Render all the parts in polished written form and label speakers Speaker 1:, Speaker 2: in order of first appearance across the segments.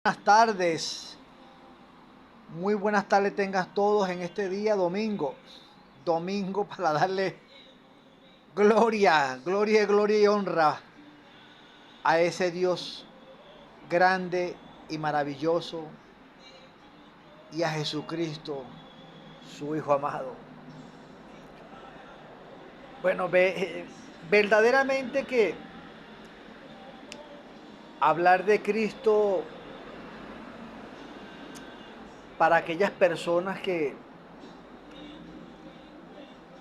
Speaker 1: Buenas tardes, muy buenas tardes tengan todos en este día domingo para darle gloria y honra a ese Dios grande y maravilloso y a Jesucristo, su Hijo amado. Bueno, verdaderamente que hablar de Cristo para aquellas personas que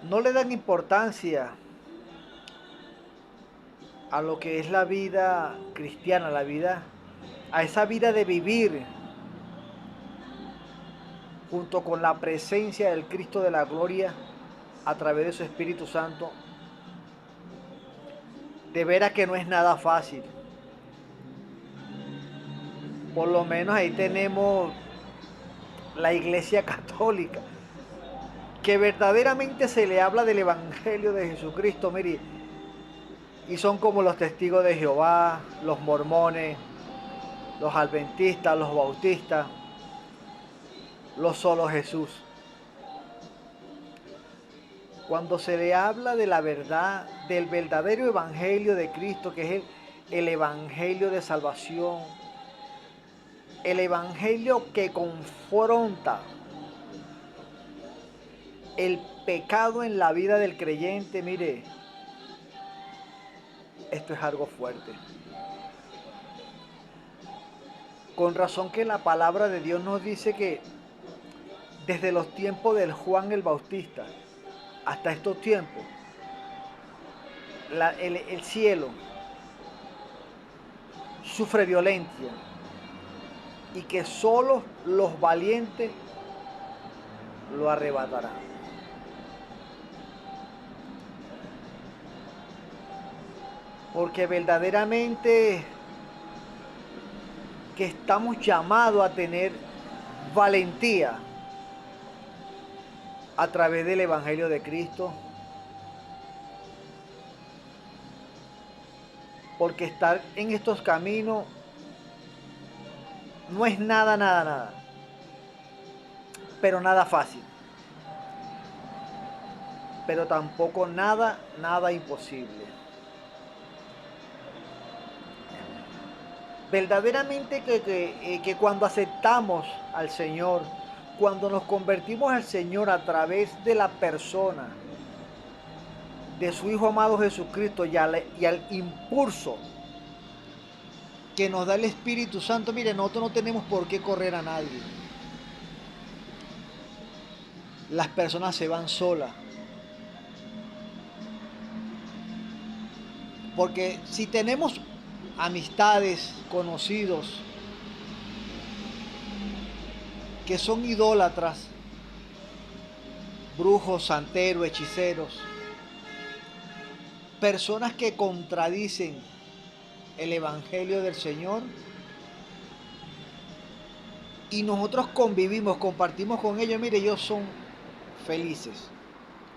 Speaker 1: no le dan importancia a lo que es la vida cristiana, a esa vida de vivir junto con la presencia del Cristo de la gloria a través de su Espíritu Santo, de veras que no es nada fácil. Por lo menos ahí tenemos la Iglesia Católica, que verdaderamente se le habla del Evangelio de Jesucristo, mire, y son como los testigos de Jehová, los mormones, los adventistas, los bautistas, los solo Jesús. Cuando se le habla de la verdad, del verdadero Evangelio de Cristo, que es el Evangelio de salvación, el Evangelio que confronta el pecado en la vida del creyente, mire, esto es algo fuerte. Con razón que la palabra de Dios nos dice que desde los tiempos del Juan el Bautista hasta estos tiempos, el cielo sufre violencia y que solo los valientes lo arrebatarán. Porque verdaderamente que estamos llamados a tener valentía a través del Evangelio de Cristo. Porque estar en estos caminos no es nada, pero nada fácil. Pero tampoco nada imposible. Verdaderamente que cuando aceptamos al Señor, cuando nos convertimos al Señor a través de la persona de su Hijo amado Jesucristo y al impulso que nos da el Espíritu Santo, mire, nosotros no tenemos por qué correr a nadie. Las personas se van solas. Porque si tenemos amistades, conocidos, que son idólatras, brujos, santeros, hechiceros, personas que contradicen el Evangelio del Señor, y nosotros convivimos, compartimos con ellos, mire, ellos son felices,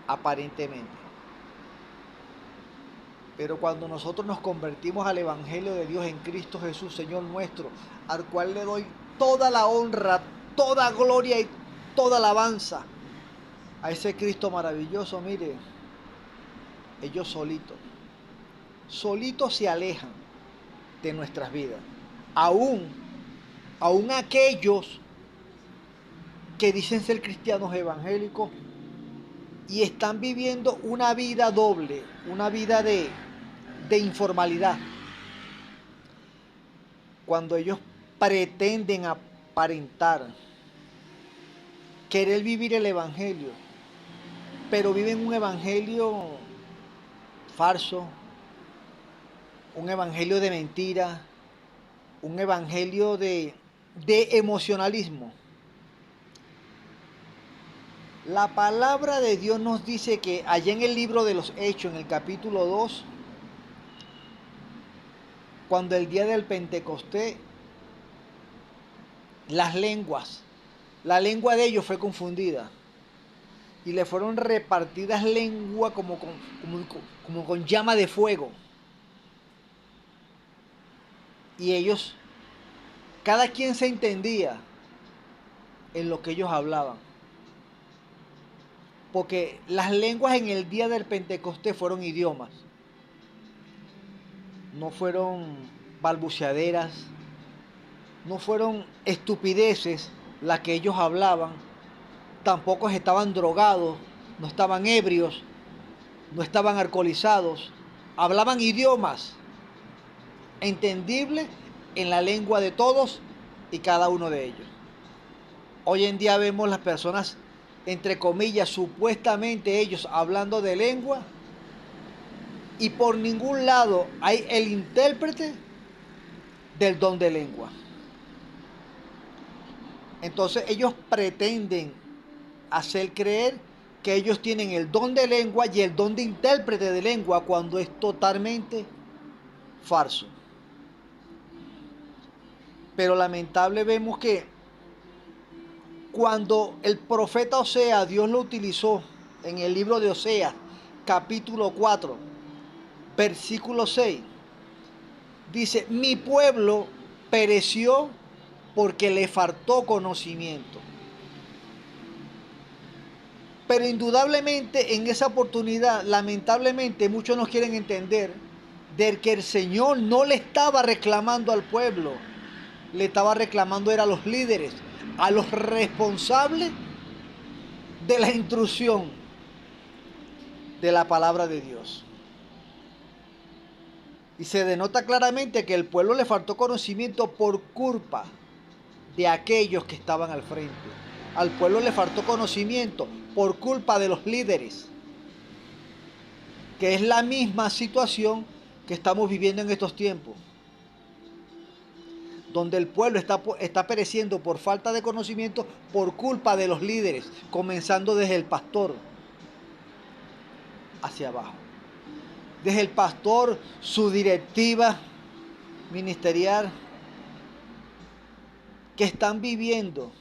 Speaker 1: aparentemente. Pero cuando nosotros nos convertimos al Evangelio de Dios en Cristo Jesús, Señor nuestro, al cual le doy toda la honra, toda gloria y toda alabanza a ese Cristo maravilloso, mire, ellos solitos se alejan de nuestras vidas. Aún aquellos que dicen ser cristianos evangélicos y están viviendo una vida doble, una vida de informalidad. Cuando ellos pretenden aparentar, querer vivir el evangelio, pero viven un evangelio falso, un evangelio de mentira, un evangelio de emocionalismo. La palabra de Dios nos dice que allá en el libro de los Hechos, en el capítulo 2, cuando el día del Pentecostés, la lengua de ellos fue confundida y le fueron repartidas lenguas como con llama de fuego. Y ellos Cada quien se entendía en lo que ellos hablaban. Porque las lenguas en el día del Pentecostés fueron idiomas, no fueron balbuceaderas, no fueron estupideces las que ellos hablaban, tampoco estaban drogados, no estaban ebrios, no estaban alcoholizados, hablaban idiomas entendibles en la lengua de todos y cada uno de ellos. Hoy en día vemos las personas, entre comillas, supuestamente ellos hablando de lengua y por ningún lado hay el intérprete del don de lengua. Entonces ellos pretenden hacer creer que ellos tienen el don de lengua y el don de intérprete de lengua cuando es totalmente falso. Pero lamentable vemos que cuando el profeta Oseas, Dios lo utilizó en el libro de Oseas, capítulo 4, versículo 6, dice, mi pueblo pereció porque le faltó conocimiento. Pero indudablemente en esa oportunidad, lamentablemente, muchos no quieren entender de que el Señor no le estaba reclamando al pueblo, le estaba reclamando era a los líderes, a los responsables de la instrucción de la palabra de Dios. Y se denota claramente que el pueblo le faltó conocimiento por culpa de aquellos que estaban al frente. Al pueblo le faltó conocimiento por culpa de los líderes, que es la misma situación que estamos viviendo en estos tiempos, donde el pueblo está pereciendo por falta de conocimiento por culpa de los líderes, comenzando desde el pastor hacia abajo. Desde el pastor, su directiva ministerial, que están viviendo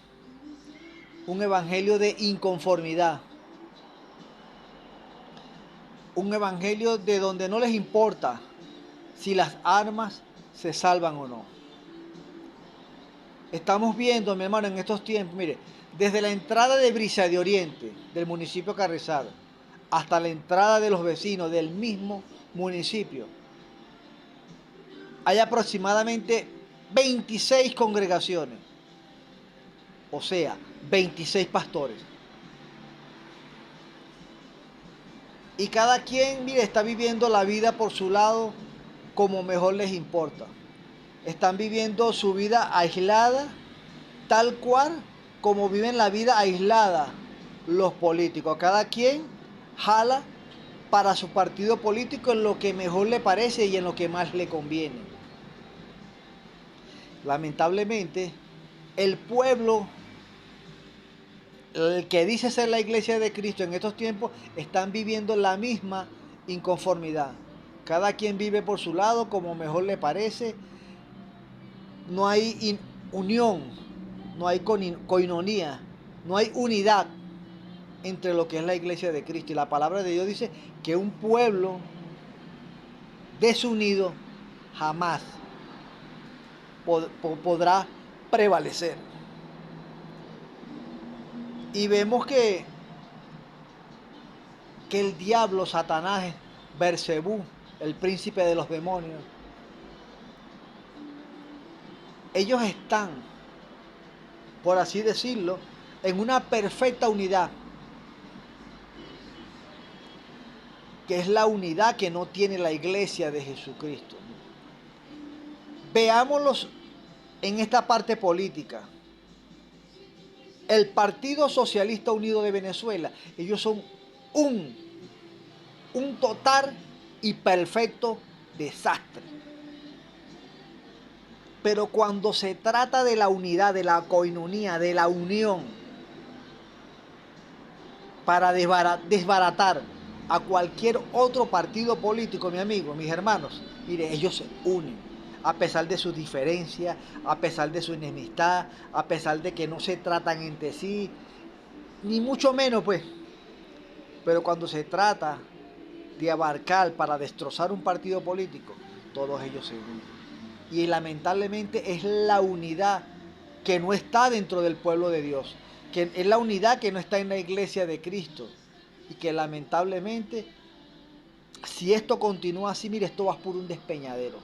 Speaker 1: un evangelio de inconformidad, un evangelio de donde no les importa si las armas se salvan o no. Estamos viendo, mi hermano, en estos tiempos, mire, desde la entrada de Brisa de Oriente, del municipio Carrizal, hasta la entrada de los vecinos del mismo municipio, hay aproximadamente 26 congregaciones, o sea, 26 pastores. Y cada quien, mire, está viviendo la vida por su lado como mejor les importa. Están viviendo su vida aislada, tal cual como viven la vida aislada los políticos. Cada quien jala para su partido político en lo que mejor le parece y en lo que más le conviene. Lamentablemente, el pueblo, el que dice ser la iglesia de Cristo en estos tiempos, están viviendo la misma inconformidad. Cada quien vive por su lado como mejor le parece. No hay unión, no hay coinonía, no hay unidad entre lo que es la iglesia de Cristo. Y la palabra de Dios dice que un pueblo desunido jamás podrá prevalecer. Y vemos que el diablo, Satanás, Bersebú, el príncipe de los demonios, ellos están, por así decirlo, en una perfecta unidad, que es la unidad que no tiene la iglesia de Jesucristo. Veámoslos en esta parte política. El Partido Socialista Unido de Venezuela, ellos son un total y perfecto desastre. Pero cuando se trata de la unidad, de la coinonía, de la unión, para desbaratar a cualquier otro partido político, mi amigo, mis hermanos, mire, ellos se unen. A pesar de sus diferencias, a pesar de su enemistad, a pesar de que no se tratan entre sí, ni mucho menos pues. Pero cuando se trata de abarcar para destrozar un partido político, todos ellos se unen. Y lamentablemente es la unidad que no está dentro del pueblo de Dios, que es la unidad que no está en la iglesia de Cristo. Y que lamentablemente, si esto continúa así, mire, esto va por un despeñadero.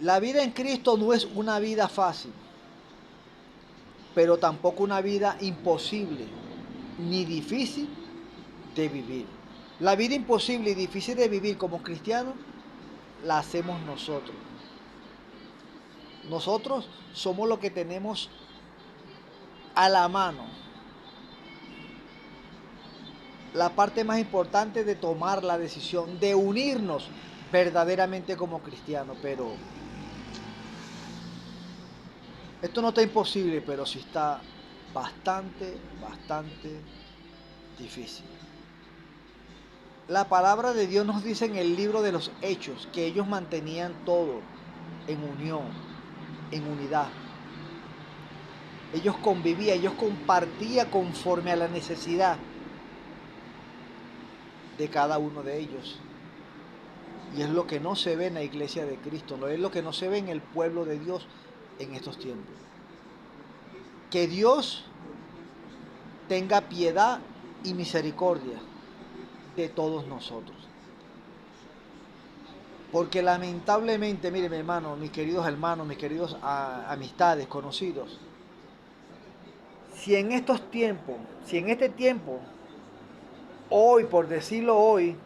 Speaker 1: La vida en Cristo no es una vida fácil, pero tampoco una vida imposible ni difícil de vivir. La vida imposible y difícil de vivir como cristianos la hacemos nosotros. Nosotros somos los que tenemos a la mano la parte más importante de tomar la decisión de unirnos verdaderamente como cristianos. Pero esto no está imposible, pero sí está bastante difícil. La palabra de Dios nos dice en el libro de los Hechos que ellos mantenían todo en unión, en unidad. Ellos convivían, ellos compartían conforme a la necesidad de cada uno de ellos. Y es lo que no se ve en la iglesia de Cristo, no es lo que no se ve en el pueblo de Dios en estos tiempos. Que Dios tenga piedad y misericordia de todos nosotros. Porque lamentablemente, mire mi hermano, mis queridos hermanos, mis queridos amistades, conocidos, si en estos tiempos, si en este tiempo, hoy, por decirlo hoy,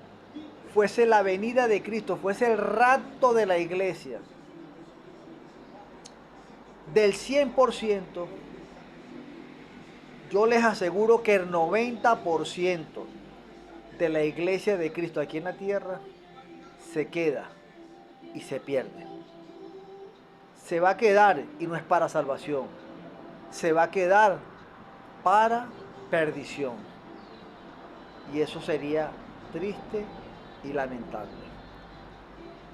Speaker 1: fuese la venida de Cristo, fuese el rapto de la iglesia, del 100%, yo les aseguro que el 90% de la iglesia de Cristo aquí en la tierra se queda y se pierde. Se va a quedar y no es para salvación. Se va a quedar para perdición. Y eso sería triste y lamentable.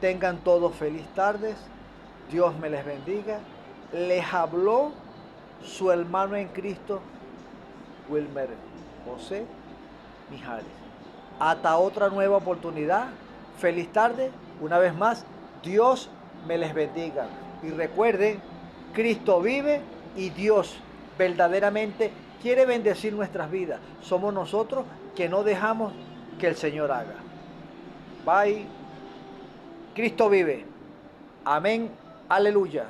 Speaker 1: Tengan todos feliz tardes. Dios me les bendiga. Les habló su hermano en Cristo, Wilmer José Mijares. Hasta otra nueva oportunidad. Feliz tarde. Una vez más, Dios me les bendiga. Y recuerden, Cristo vive y Dios verdaderamente quiere bendecir nuestras vidas. Somos nosotros que no dejamos que el Señor haga. Bye. Cristo vive. Amén. Aleluya.